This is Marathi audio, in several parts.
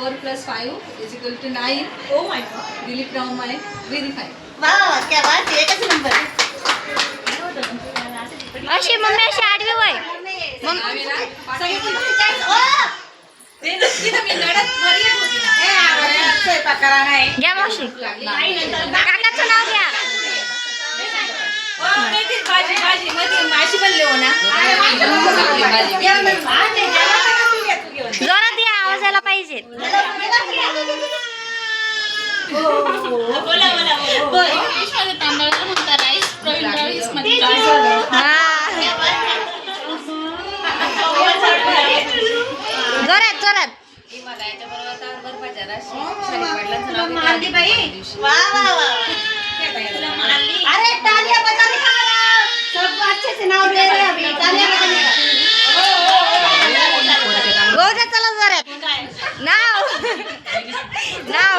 4 + 5 = 9. Oh my God. Delete from my verify. वाह क्या बात है एकच नंबर अशी मम्मी अशी आडवी वय आम्ही ना ते नक्की तर मी लढत बरी होती ना स्वयंपाक करा नाही घ्या मावशी काकाचं नाव घ्या भाजी भाजी मध्ये माशी बनले हो ना जोरात या आवाज यायला पाहिजे बोला बोला जोरात जोरात अरे तालियां बजाने का सब अच्छे से नाव ले रहे हैं अभी तालियां बजाने का गोजा चला जोरात नाव नाव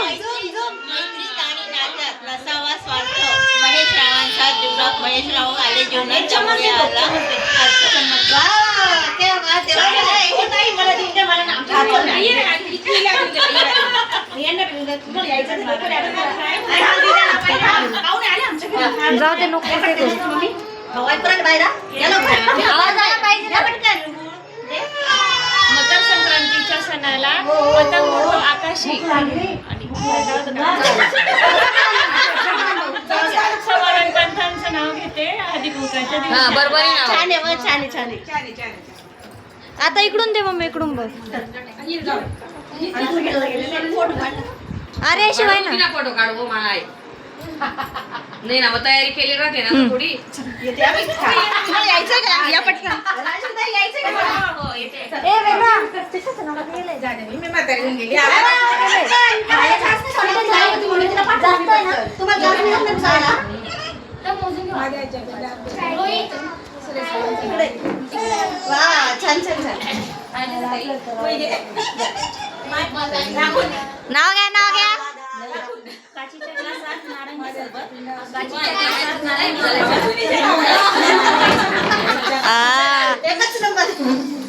महेश रावांचा जीवनात महेश राव आले जीवनात चमकले आला क्या बात है हे नाही मला दिंडे मला नाम ठाकूर नाही यांना तुम्हाला यायचं नाही पाहुणे आले आमच्या घरी जाऊ दे नको ते करू. हवाई परत बाहेर गेलो आवाज आला पाहिजे ना. पटकन मकर संक्रांतीच्या सणाला पतंग उडतो आकाशी आणि सवारण पंथांचं नाव घेते हळदीकुंकाच्या दिवशी. बरोबर आहे ना. छान आहे मग छान आहे छान आहे आता इकडून दे मम्मी इकडून बघ अरे शिवाय ना तिला फोटो काढू माय नाही ना मग तयारी केली राहते ना तर थोडी तुम्हाला यायचं का या पटकन राजूताई यायचं का हो येते ए वेगळा मी म्हातारी होऊन गेली तुम्हाला जास्त नाही ना जायला वा छान छान छान नाव घ्या नाव घ्या एकच नंबर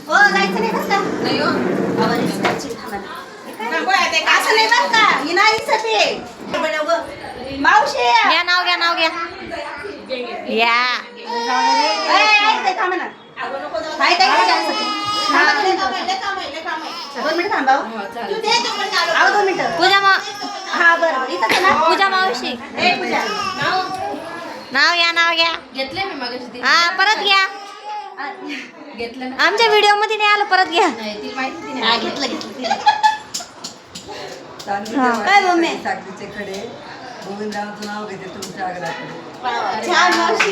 हो जायचं नाही बरं का नाही हो. असं नाही बरं का ही नाही सते मावशी घ्या नाव घ्या नाव घ्या या थांबा ना काय काय दोन मिनिट थांबा अहो 2 मिनिटं पूजा मा हा बरं बरं इथं ना पूजा मावशी ए पूजा नाव घ्या घेतले मी मगाशी हा परत घ्या घेतलं ना आमच्या व्हिडिओ मध्ये नाही आलं परत घ्या नाही ती माहिती ती हा घेतलं घेतलं हा. काय मम्मी साखरीचे खडे गोविंदरावांचं नाव घेते तुमच्या आग्राकडे छान मावशी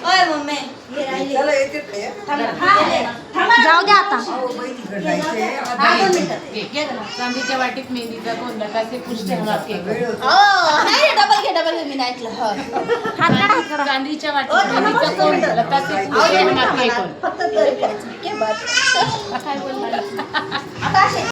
ओय मम्मी हे राहिले चला येते ते थांबा जाऊ द्या आता अहो बहिणीकडे जायचे हा 2 मिनिटं चांदीच्या वाटीत मेहंदीचा गोंधकाचे पुष्पहार केक. हो नाही डबल घे मी नाही ऐकलं हो हात काढा हात काढा चांदीच्या ओ, वाटीत थांबा, मेहंदीचा दोन मिनिटं. गोंधकाचे अहो, दोन पुष्पहार मिनिटं केक. थांबा. फक्त तरी करायचं क्या बात काय बोलणार आता असे